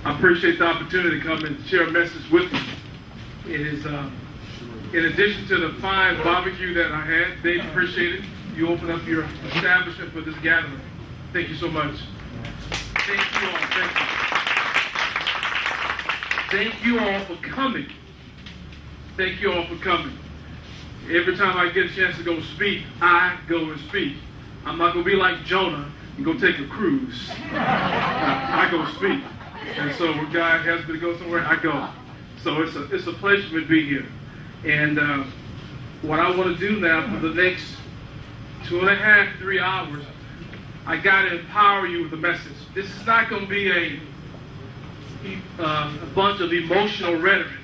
I appreciate the opportunity to come and share a message with you. It is, in addition to the fine barbecue that I had, they appreciated you open up your establishment for this gathering. Thank you so much. Thank you all. Thank you. Thank you all for coming. Thank you all for coming. Every time I get a chance to go speak, I go and speak. I'm not going to be like Jonah and go take a cruise. I go speak. And so when God has me to go somewhere, I go. So it's a pleasure to be here. And what I want to do now for the next 2.5, 3 hours, I got to empower you with a message. This is not going to be a bunch of emotional rhetoric.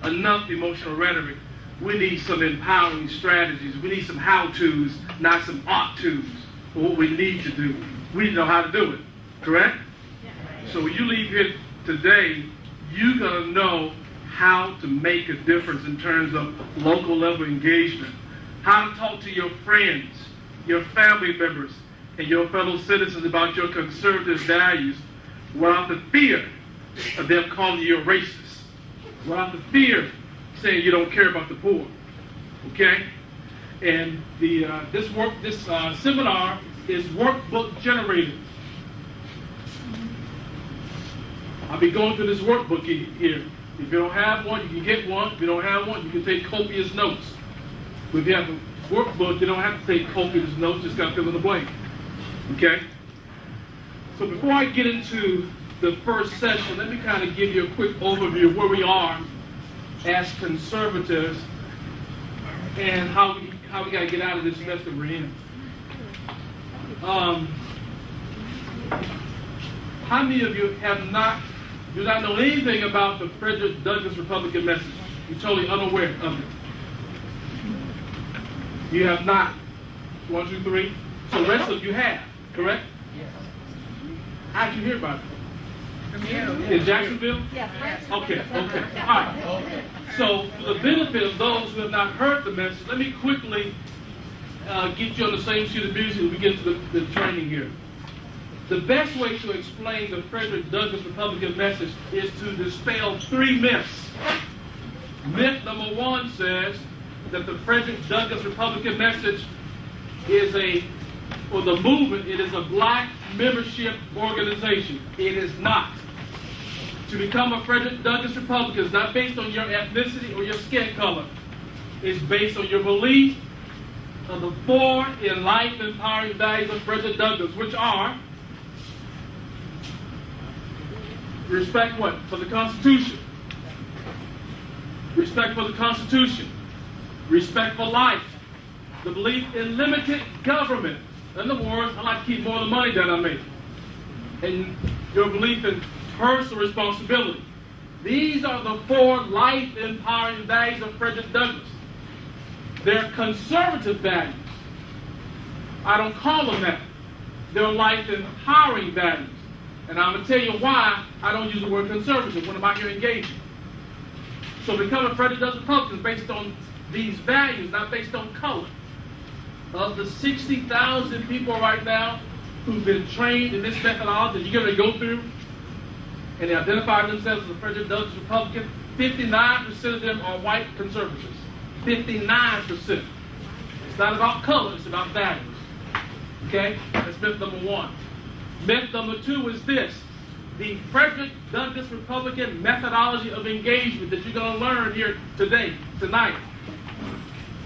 Enough emotional rhetoric. We need some empowering strategies. We need some how-tos, not some ought-tos for what we need to do. We need to know how to do it. Correct? So when you leave here today, you're going to know how to make a difference in terms of local level engagement, how to talk to your friends, your family members, and your fellow citizens about your conservative values without the fear of them calling you a racist, without the fear of saying you don't care about the poor. Okay? And this seminar is workbook generated. I'll be going through this workbook here. If you don't have one, you can get one. If you don't have one, you can take copious notes. But if you have a workbook, you don't have to take copious notes, just got to fill in the blank. Okay? So before I get into the first session, let me kind of give you a quick overview of where we are as conservatives and how we got to get out of this mess that we're in. How many of you do not know anything about the Frederick Douglass Republican message? You're totally unaware of it. You have not. 1, 2, 3. So the rest of you have, correct? Yes. How'd you hear about it? In Jacksonville? Yes. Okay. All right. So for the benefit of those who have not heard the message, let me quickly get you on the same sheet of music as we get to the training here. The best way to explain the Frederick Douglass Republican message is to dispel 3 myths. Myth number 1 says that the Frederick Douglass Republican message is the movement, it is a black membership organization. It is not. To become a Frederick Douglass Republican is not based on your ethnicity or your skin color. It's based on your belief of the 4 in life empowering values of Frederick Douglass, which are respect what? For the Constitution. Respect for the Constitution. Respect for life. The belief in limited government. In other words, I like to keep more of the money that I make. And your belief in personal responsibility. These are the 4 life-empowering values of Frederick Douglass. They're conservative values. I don't call them that. They're life-empowering values. And I'm going to tell you why I don't use the word conservative when I'm out here engaging. So becoming a Frederick Douglass Republican is based on these values, not based on color. Of the 60,000 people right now who've been trained in this methodology that you're going to go through, and they identify themselves as a Frederick Douglass Republican, 59% of them are white conservatives. 59%. It's not about color, it's about values. Okay? That's myth number 1. Myth number 2 is this. The Frederick Douglass Republican methodology of engagement that you're going to learn here tonight.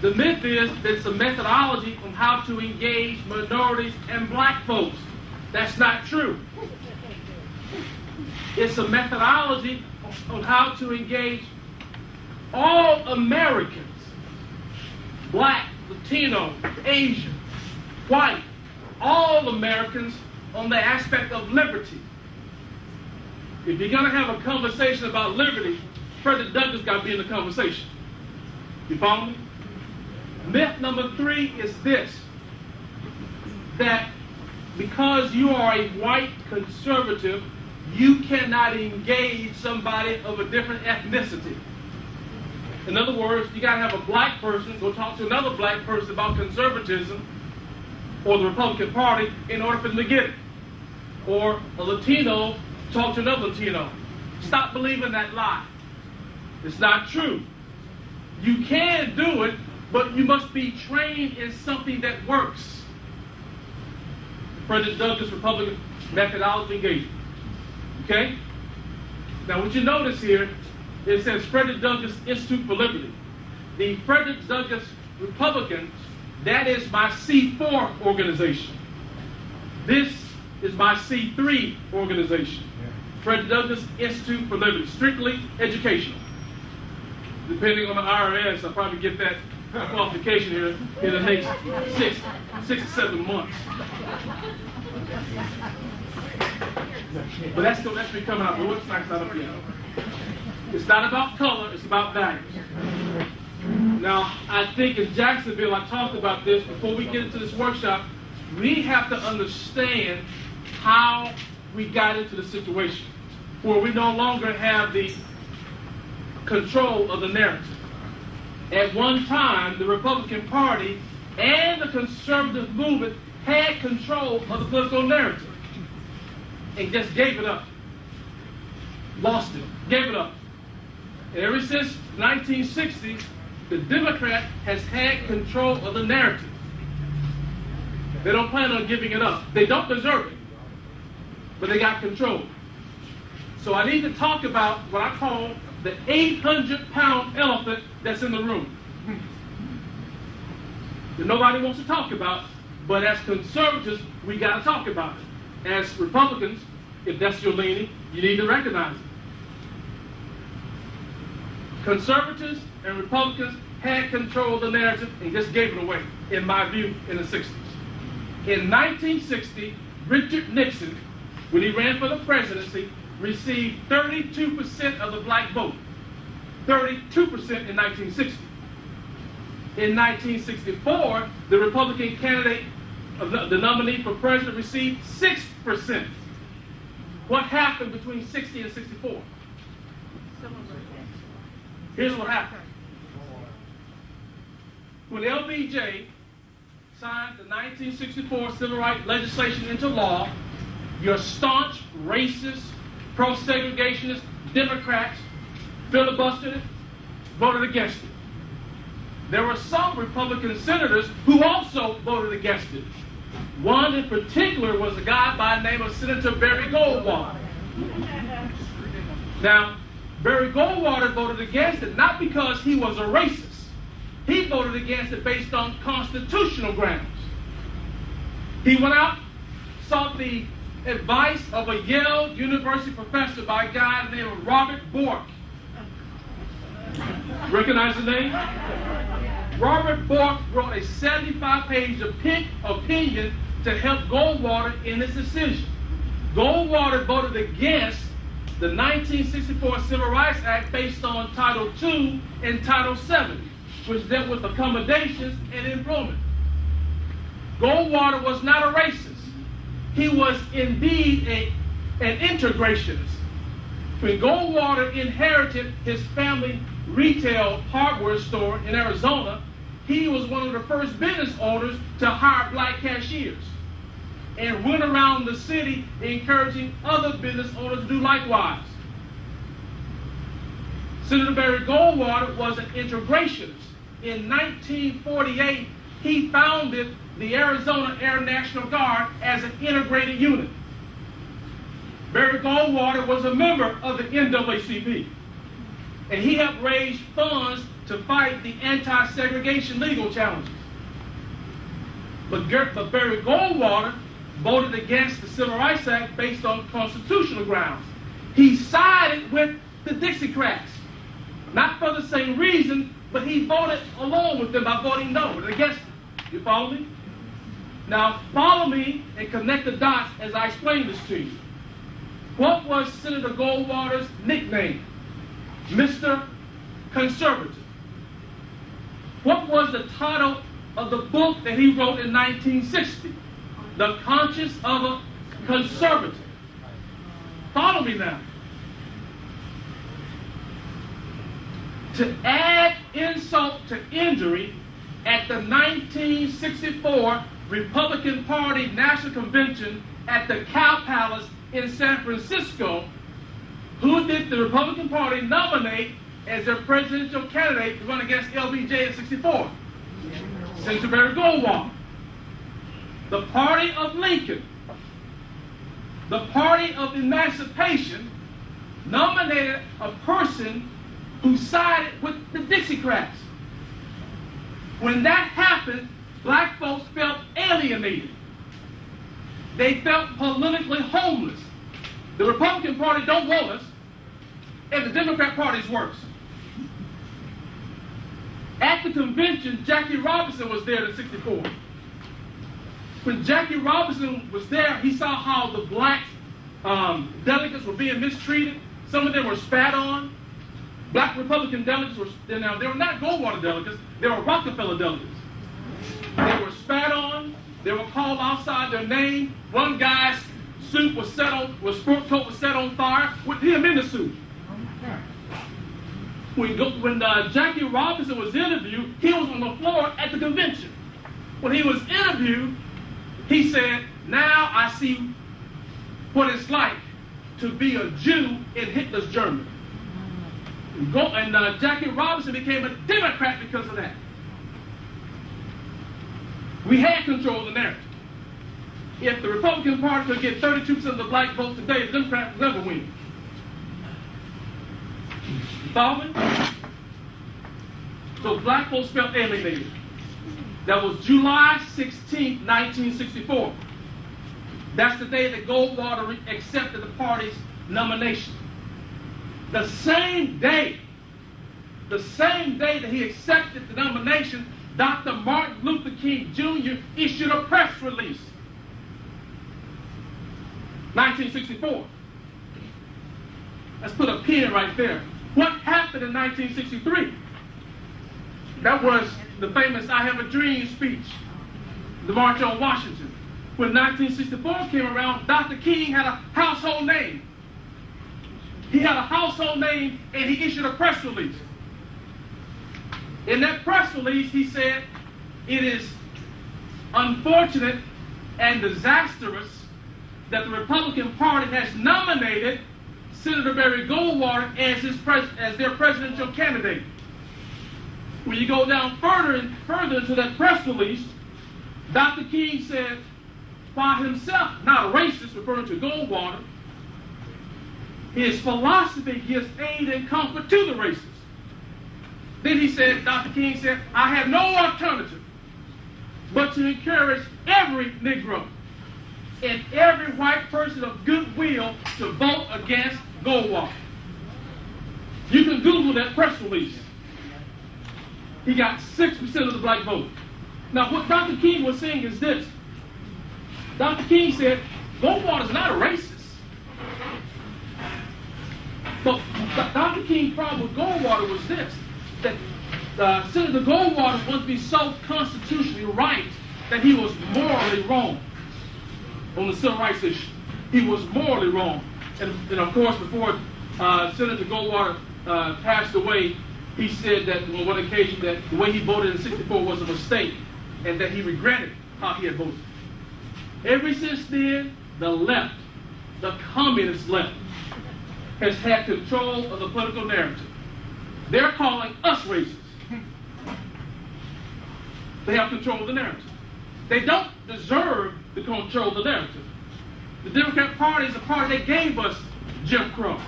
The myth is that it's a methodology on how to engage minorities and black folks. That's not true. It's a methodology on how to engage all Americans, black, Latino, Asian, white, all Americans on the aspect of liberty. If you're going to have a conversation about liberty, Frederick Douglass got to be in the conversation. You follow me? Myth number 3 is this, that because you are a white conservative, you cannot engage somebody of a different ethnicity. In other words, you got to have a black person go talk to another black person about conservatism or the Republican Party in order for them to get it. Or a Latino talk to another Latino. Stop believing that lie. It's not true. You can do it, but you must be trained in something that works. Frederick Douglass Republican methodology engagement. Okay? Now what you notice here, it says Frederick Douglass Institute for Liberty. The Frederick Douglass Republican, that is my C4 organization. This is my C3 organization. Frederick Douglass Institute for Liberty, strictly educational. Depending on the IRS, I'll probably get that qualification here in the next six or 7 months. But that's me coming out. The website's not up yet. It's not about color, it's about values. Now, I think in Jacksonville, I talked about this before we get into this workshop. We have to understand how we got into the situation where we no longer have the control of the narrative. At one time, the Republican Party and the conservative movement had control of the political narrative and just gave it up. Lost it. Gave it up. And ever since 1960, the Democrat has had control of the narrative. They don't plan on giving it up. They don't deserve it, but they got control. So I need to talk about what I call the 800-pound elephant that's in the room that nobody wants to talk about, but as conservatives, we got to talk about it. As Republicans, if that's your leaning, you need to recognize it. Conservatives and Republicans had control of the narrative and just gave it away, in my view, in the 60s. In 1960, Richard Nixon, when he ran for the presidency, received 32% of the black vote. 32% in 1960. In 1964, the Republican candidate, the nominee for president, received 6%. What happened between 60 and 64? Here's what happened. When LBJ signed the 1964 civil rights legislation into law, your staunch racist, pro-segregationist Democrats filibustered it, voted against it. There were some Republican senators who also voted against it. One in particular was a guy by the name of Senator Barry Goldwater. Now, Barry Goldwater voted against it not because he was a racist. He voted against it based on constitutional grounds. He went out, sought the advice of a Yale University professor by a guy named Robert Bork. Recognize the name? Robert Bork wrote a 75-page opinion to help Goldwater in his decision. Goldwater voted against the 1964 Civil Rights Act based on Title II and Title VII, which dealt with accommodations and employment. Goldwater was not a racist. He was indeed an integrationist. When Goldwater inherited his family retail hardware store in Arizona, he was one of the first business owners to hire black cashiers and went around the city encouraging other business owners to do likewise. Senator Barry Goldwater was an integrationist. In 1948, he founded the Arizona Air National Guard as an integrated unit. Barry Goldwater was a member of the NAACP, and he helped raise funds to fight the anti-segregation legal challenges. But Barry Goldwater voted against the Civil Rights Act based on constitutional grounds. He sided with the Dixiecrats, not for the same reason, but he voted along with them by voting no and against them. You follow me? Now follow me and connect the dots as I explain this to you. What was Senator Goldwater's nickname? Mr. Conservative. What was the title of the book that he wrote in 1960? The Conscience of a Conservative. Follow me now. To add insult to injury, at the 1964 Republican Party National Convention at the Cow Palace in San Francisco, who Who did the Republican Party nominate as their presidential candidate to run against LBJ in '64? Senator Barry Goldwater. The party of Lincoln, the party of emancipation, nominated a person who sided with the Dixiecrats. When that happened, black folks felt alienated. They felt politically homeless. The Republican Party don't want us, and the Democrat Party is worse. At the convention, Jackie Robinson was there in '64. When Jackie Robinson was there, he saw how the black delegates were being mistreated. Some of them were spat on. Black Republican delegates were, now they were not Goldwater delegates, they were Rockefeller delegates. They were spat on, they were called outside their name. One guy's suit was sport coat was set on fire with him in the suit. When Jackie Robinson was interviewed, he was on the floor at the convention. When he was interviewed, he said, "Now I see what it's like to be a Jew in Hitler's Germany." And Jackie Robinson became a Democrat because of that. We had control of the narrative. If the Republican Party could get 32% of the black vote today, the Democrats would never win. You follow me? So black folks felt alienated. That was July 16, 1964. That's the day that Goldwater accepted the party's nomination. The same day that he accepted the nomination, Dr. Martin Luther King Jr. issued a press release. 1964. Let's put a pin right there. What happened in 1963? That was the famous "I Have a Dream" speech, the March on Washington. When 1964 came around, Dr. King had a household name. He had a household name, and he issued a press release. In that press release, he said, "It is unfortunate and disastrous that the Republican Party has nominated Senator Barry Goldwater as their presidential candidate." When you go down further into that press release, Dr. King said, while himself not a racist, referring to Goldwater, his philosophy gives aid and comfort to the racists. Then he said, Dr. King said, "I have no alternative but to encourage every Negro and every white person of goodwill to vote against Goldwater." You can Google that press release. He got 6% of the black vote. Now, what Dr. King was saying is this. Dr. King said, Goldwater's not a racist. But Dr. King's problem with Goldwater was this, that Senator Goldwater wanted to be so constitutionally right that he was morally wrong on the civil rights issue. He was morally wrong. And of course, before Senator Goldwater passed away, he said that on one occasion that the way he voted in '64 was a mistake and that he regretted how he had voted. Ever since then, the left, the communist left, has had control of the political narrative. They're calling us racist. They have control of the narrative. They don't deserve to control the narrative. The Democrat Party is a party that gave us Jim Crow.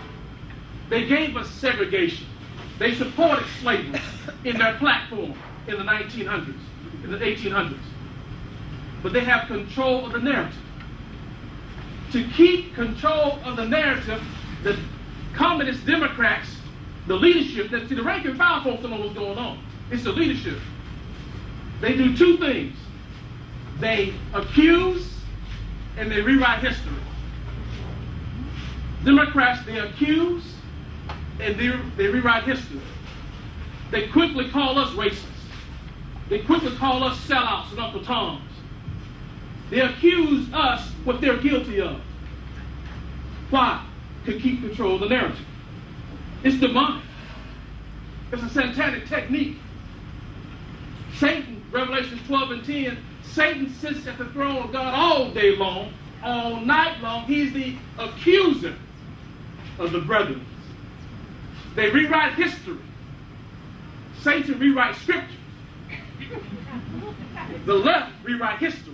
They gave us segregation. They supported slavery in their platform in the 1900s, in the 1800s. But they have control of the narrative. To keep control of the narrative, the communist Democrats, the leadership, see, the rank and file folks don't know what's going on. It's the leadership. They do two things. They accuse and they rewrite history. Democrats, they accuse and they rewrite history. They quickly call us racist. They quickly call us sellouts and Uncle Toms. They accuse us what they're guilty of. Why? To keep control of the narrative. It's demonic. It's a satanic technique. Satan, Revelation 12 and 10, Satan sits at the throne of God all day long, all night long. He's the accuser of the brethren. They rewrite history. Satan rewrites scripture. The left rewrite history.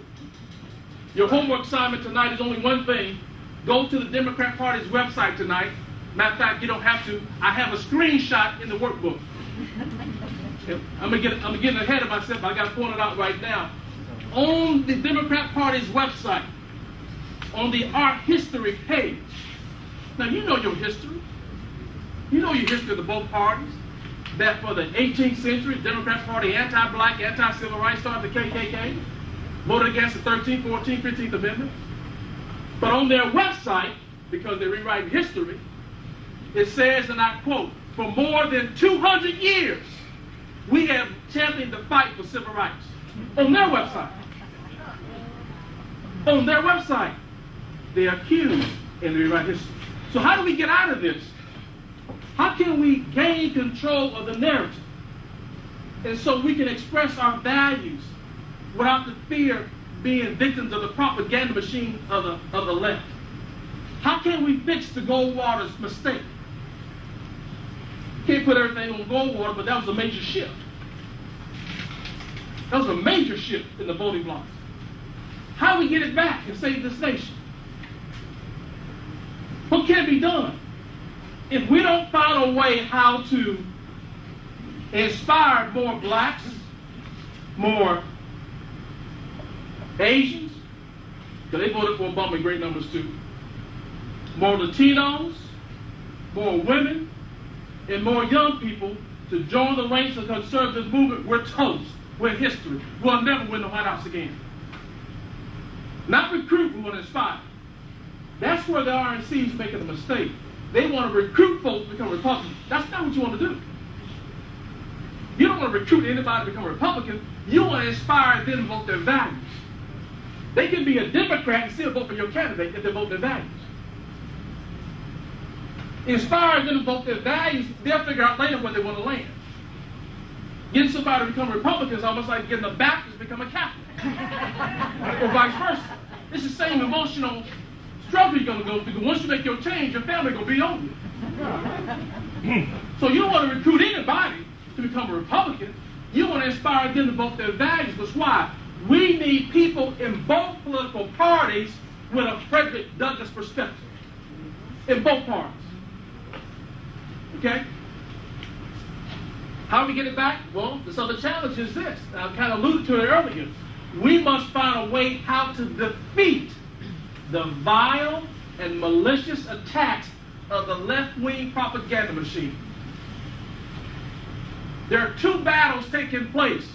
Your homework assignment tonight is only one thing. Go to the Democrat Party's website tonight. Matter of fact, you don't have to. I have a screenshot in the workbook. I'm getting ahead of myself, but I got to point it out right now. On the Democrat Party's website, on the art history page. Now, you know your history. You know your history of the both parties. That for the 18th century, the Democrat Party, anti-black, anti-civil rights, started the KKK, voted against the 13th, 14th, 15th Amendment. But on their website, because they rewrite history, it says, and I quote, for more than 200 years, we have championed the fight for civil rights. On their website. On their website. They accuse and rewrite history. So how do we get out of this? How can we gain control of the narrative? And so we can express our values without the fear being victims of the propaganda machine of the left. How can we fix the Goldwater's mistake? Can't put everything on Goldwater, but that was a major shift. That was a major shift in the voting blocks. How do we get it back and save this nation? What can be done? If we don't find a way how to inspire more blacks, more Asians, because they voted for Obama in great numbers too, more Latinos, more women, and more young people to join the ranks of the conservative movement, we're toast. We're in history. We'll never win the White House again. Not recruit, we want to inspire. That's where the RNC is making a mistake. They want to recruit folks to become Republicans. That's not what you want to do. You don't want to recruit anybody to become a Republican. You want to inspire them to vote their values. They can be a Democrat and still vote for your candidate if they vote their values. Inspire them to vote their values, they'll figure out later where they want to land. Getting somebody to become a Republican is almost like getting a Baptist to become a Catholic. Or vice versa. It's the same emotional struggle you're going to go through. Because once you make your change, your family going to be on you. So you don't want to recruit anybody to become a Republican. You want to inspire them to vote their values. Because why? We need people in both political parties with a Frederick Douglass perspective. In both parties. Okay? How do we get it back? Well, so the challenge is this. I kind of alluded to it earlier. We must find a way how to defeat the vile and malicious attacks of the left-wing propaganda machine. There are two battles taking place.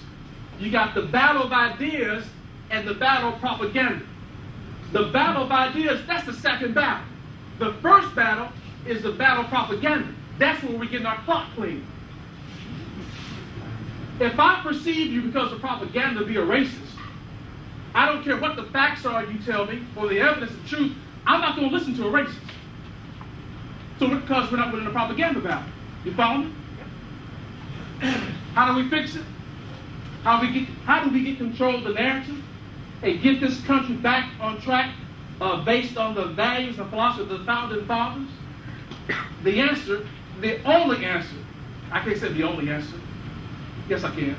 You got the battle of ideas and the battle of propaganda. The battle of ideas, that's the second battle. The first battle is the battle of propaganda. That's where we're getting our clock clean. If I perceive you because of propaganda to be a racist, I don't care what the facts are you tell me, or the evidence of truth, I'm not going to listen to a racist. So because we're not winning a propaganda battle. You follow me? How do we fix it? How do we get control of the narrative and get this country back on track based on the values and philosophy of the founding fathers? The answer, the only answer, I can't say the only answer. Yes, I can.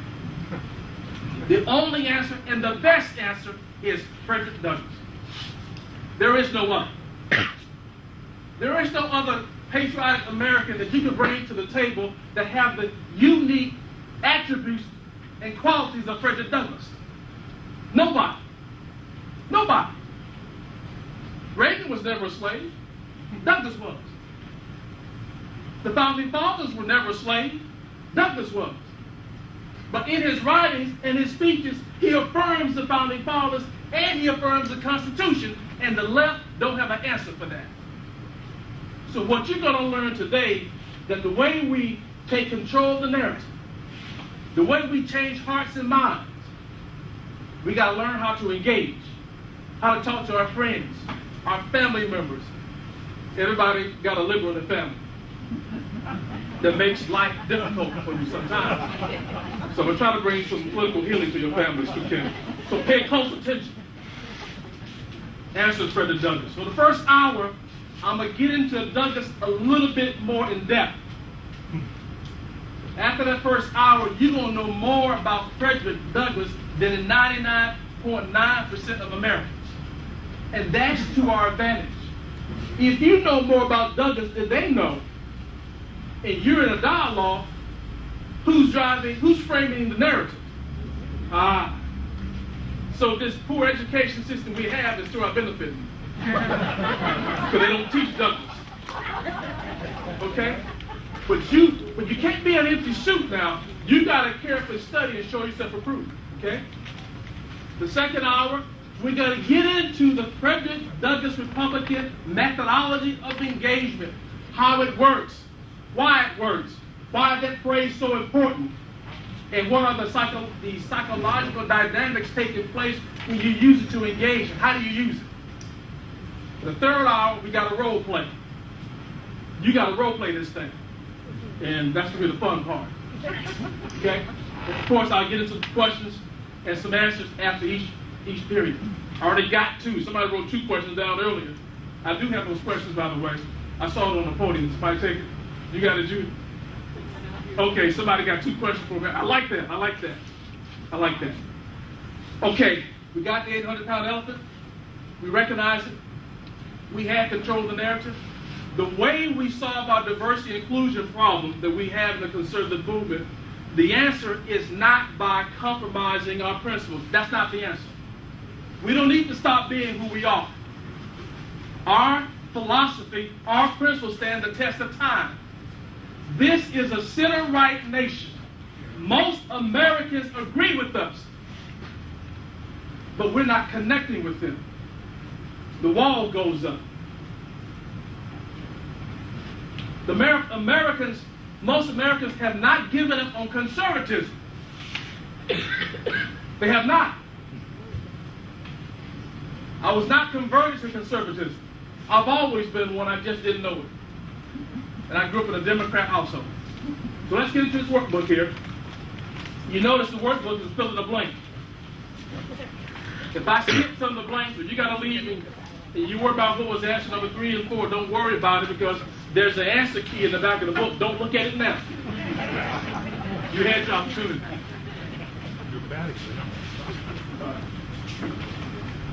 The only answer and the best answer is Frederick Douglass. There is no other. There is no other patriotic American that you can bring to the table that have the unique attributes and qualities of Frederick Douglass. Nobody. Nobody. Reagan was never a slave. Douglass was. The founding fathers were never a slave. Douglass was. But in his writings and his speeches, he affirms the founding fathers and he affirms the Constitution, and the left don't have an answer for that. So what you're going to learn today, that the way we take control of the narrative, the way we change hearts and minds, we got to learn how to engage, how to talk to our friends, our family members. Everybody got a liberal in the family. That makes life difficult for you sometimes. So we're trying to bring some political healing to your families too, Ken. So pay close attention. Answers Frederick Douglass. For the first hour, I'm going to get into Douglass a little bit more in depth. After that first hour, you're going to know more about Frederick Douglass than 99.9% of Americans. And that's to our advantage. If you know more about Douglass than they know, and you're in a dialogue, who's framing the narrative? So this poor education system we have is to our benefit. Because they don't teach Douglass. Okay? But you can't be an empty suit now. You got to carefully study and show yourself approved. Okay? The second hour, we're going to get into the Frederick Douglass Republican methodology of engagement, how it works, why it works, why is that phrase so important, and what are the psychological dynamics taking place when you use it to engage, and how do you use it? The third hour, we got a role play. You got to role play this thing, and that's going to be the fun part. Okay? Of course, I'll get into questions and some answers after each period. I already got two. Somebody wrote 2 questions down earlier. I do have those questions, by the way. I saw it on the podium. Somebody take it. You got it, Judy? Okay, somebody got 2 questions for me. I like that. I like that. I like that. Okay, we got the 800-pound elephant. We recognize it. We have control of the narrative. The way we solve our diversity and inclusion problem that we have in the conservative movement, the answer is not by compromising our principles. That's not the answer. We don't need to stop being who we are. Our philosophy, our principles stand the test of time. This is a center-right nation. Most Americans agree with us, but we're not connecting with them. The wall goes up. Most Americans have not given up on conservatism. They have not. I was not converted to conservatism. I've always been one, I just didn't know it. And I grew up in a Democrat household. So let's get into this workbook here. You notice the workbook is fill in the blank. If I skip some of the blanks, you got to leave me, and you worry about what was answer number 3 and 4, don't worry about it because there's an answer key in the back of the book. Don't look at it now. You had your opportunity.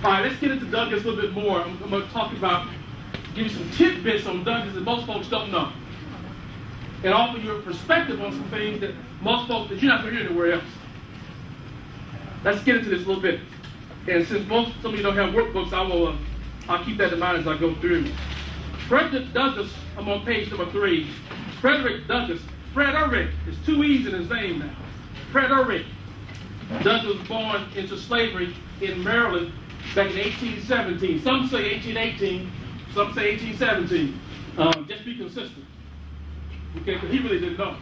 All right, let's get into Douglass a little bit more. I'm going to talk about, give you some tidbits on Douglass that most folks don't know. And offer you a perspective on some things that most folks, that you're not going to hear anywhere else. Let's get into this a little bit. And since some of you don't have workbooks, I'll keep that in mind as I go through. Frederick Douglass, I'm on page number 3. Frederick Douglass, Frederick, there's 2 E's in his name now. Frederick Douglass was born into slavery in Maryland back in 1817. Some say 1818, some say 1817. Just be consistent. Okay, because he really didn't know.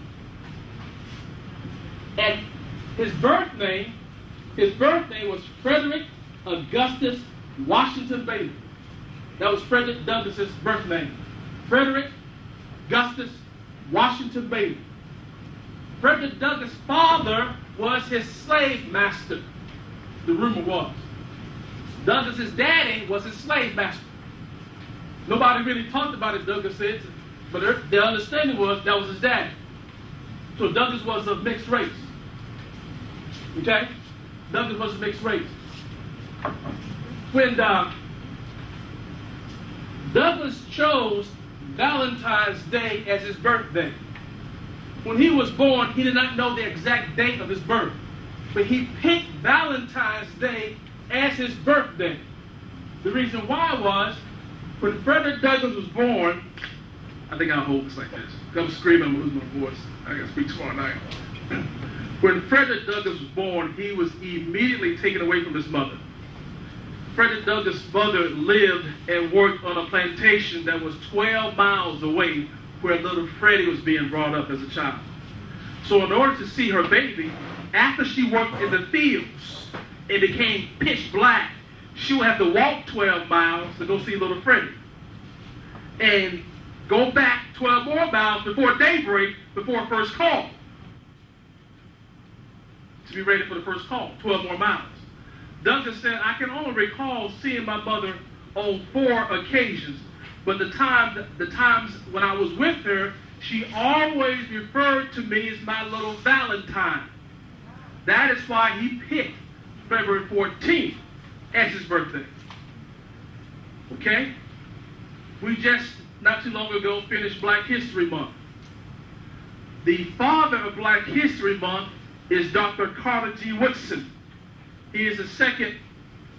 And his birth name was Frederick Augustus Washington Bailey. That was Frederick Douglass's birth name. Frederick Augustus Washington Bailey. Frederick Douglass' father was his slave master, the rumor was. Douglass's daddy was his slave master. Nobody really talked about it, Douglass said, but the understanding was that was his daddy. So Douglass was of mixed race. Okay? Douglass was of mixed race. When Douglass chose Valentine's Day as his birthday. When he was born, he did not know the exact date of his birth, but he picked Valentine's Day as his birthday. The reason why was, when Frederick Douglass was born, I think I'll hold this like this. I'm screaming, I'm losing my voice. I got to speak tomorrow night. When Frederick Douglass was born, he was immediately taken away from his mother. Frederick Douglass' mother lived and worked on a plantation that was 12 miles away where little Freddie was being brought up as a child. So in order to see her baby, after she worked in the fields, it became pitch black. She would have to walk 12 miles to go see little Freddie. And go back 12 more miles before daybreak, before first call. To be ready for the first call, 12 more miles. Douglass said, I can only recall seeing my mother on 4 occasions, but the times when I was with her, she always referred to me as my little Valentine. That is why he picked February 14th as his birthday. Okay? We just, not too long ago, finished Black History Month. The father of Black History Month is Dr. Carter G. Woodson. He is the second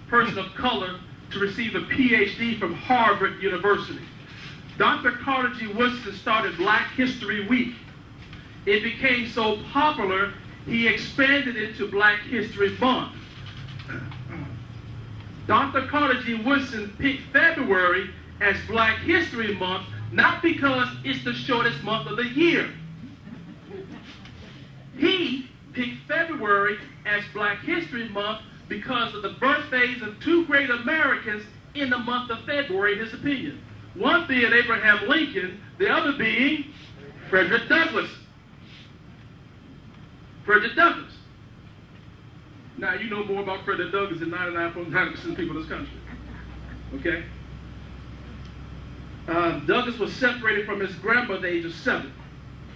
person of color to receive a PhD from Harvard University. Dr. Carter G. Woodson started Black History Week. It became so popular, he expanded it to Black History Month. Dr. Carter G. Woodson picked February as Black History Month, not because it's the shortest month of the year. He picked February as Black History Month because of the birthdays of two great Americans in the month of February, in his opinion. One being Abraham Lincoln, the other being Frederick Douglass. Frederick Douglass. Now, you know more about Frederick Douglass than 99.9% of people in this country. Okay? Douglass was separated from his grandmother at the age of 7.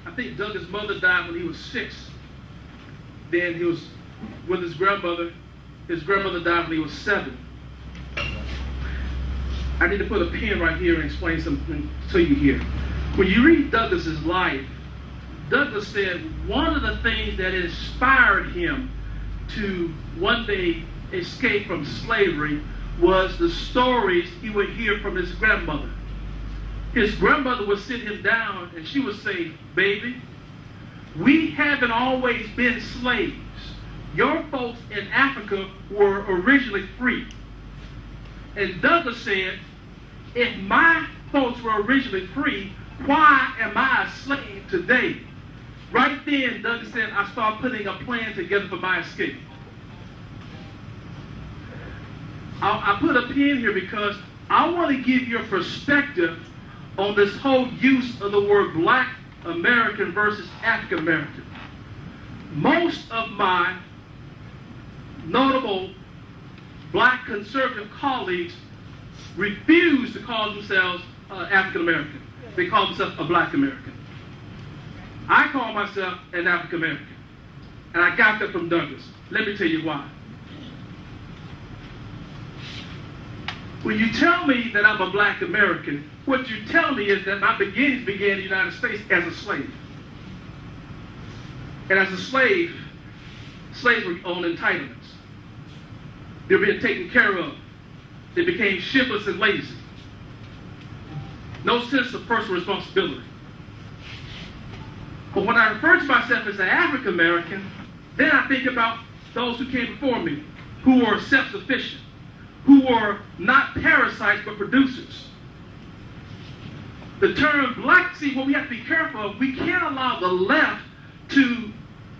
I think Douglass' mother died when he was 6. Then he was with his grandmother. His grandmother died when he was 7. I need to put a pin right here and explain something to you here. When you read Douglass's life, Douglass said one of the things that inspired him to one day escape from slavery was the stories he would hear from his grandmother. His grandmother would sit him down and she would say, "Baby, we haven't always been slaves. Your folks in Africa were originally free." And Douglass said, if my folks were originally free, why am I a slave today? Right then, Douglass said, I started putting a plan together for my escape. I put a pin here because I want to give you a perspective on this whole use of the word Black American versus African American. Most of my notable Black conservative colleagues refuse to call themselves African American. They call themselves a Black American. I call myself an African American. And I got that from Douglass. Let me tell you why. When you tell me that I'm a Black American, what you tell me is that my beginnings began in the United States as a slave. And as a slave, slaves were on entitlements. They were being taken care of. They became shiftless and lazy. No sense of personal responsibility. But when I refer to myself as an African American, then I think about those who came before me, who were self-sufficient, who were not parasites but producers. The term Black, see, what we have to be careful of, we can't allow the left to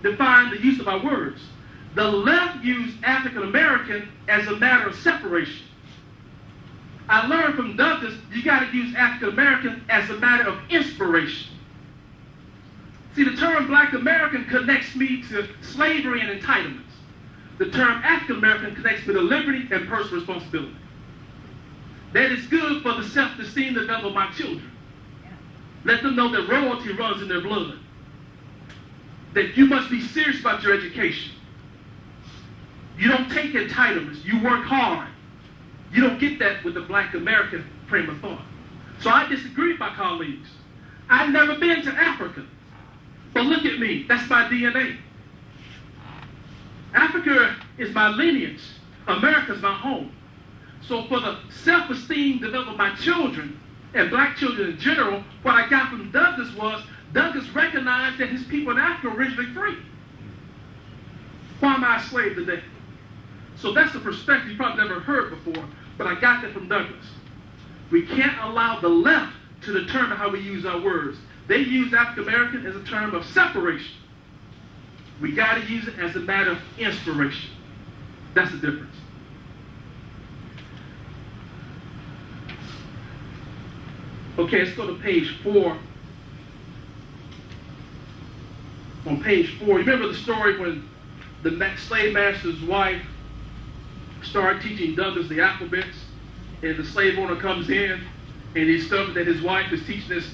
define the use of our words. The left used African American as a matter of separation. I learned from Douglass, you got to use African American as a matter of inspiration. See, the term Black American connects me to slavery and entitlements. The term African American connects me to liberty and personal responsibility. That is good for the self-esteem development of my children. Let them know that royalty runs in their blood. That you must be serious about your education. You don't take entitlements. You work hard. You don't get that with the Black American frame of thought. So I disagree with my colleagues. I've never been to Africa. But look at me. That's my DNA. Africa is my lineage. America is my home. So for the self-esteem development of my children, and Black children in general, what I got from Douglass was, Douglass recognized that his people in Africa were originally free. Why am I a slave today? So that's a perspective you probably never heard before, but I got that from Douglass. We can't allow the left to determine how we use our words. They use African American as a term of separation. We got to use it as a matter of inspiration. That's the difference. Okay, let's go to page 4. On page 4, you remember the story when the slave master's wife started teaching Douglass the alphabets, and the slave owner comes in and he discovers that his wife is teaching this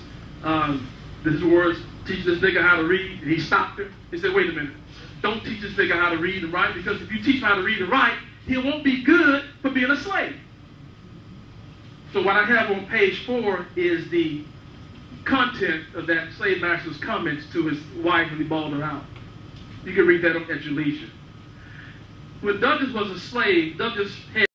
This words, teach this nigga how to read, and he stopped him. He said, wait a minute. Don't teach this nigga how to read and write, because if you teach him how to read and write, he won't be good for being a slave. So what I have on page 4 is the content of that slave master's comments to his wife when he bawled her out. You can read that at your leisure. When Douglass was a slave, Douglass had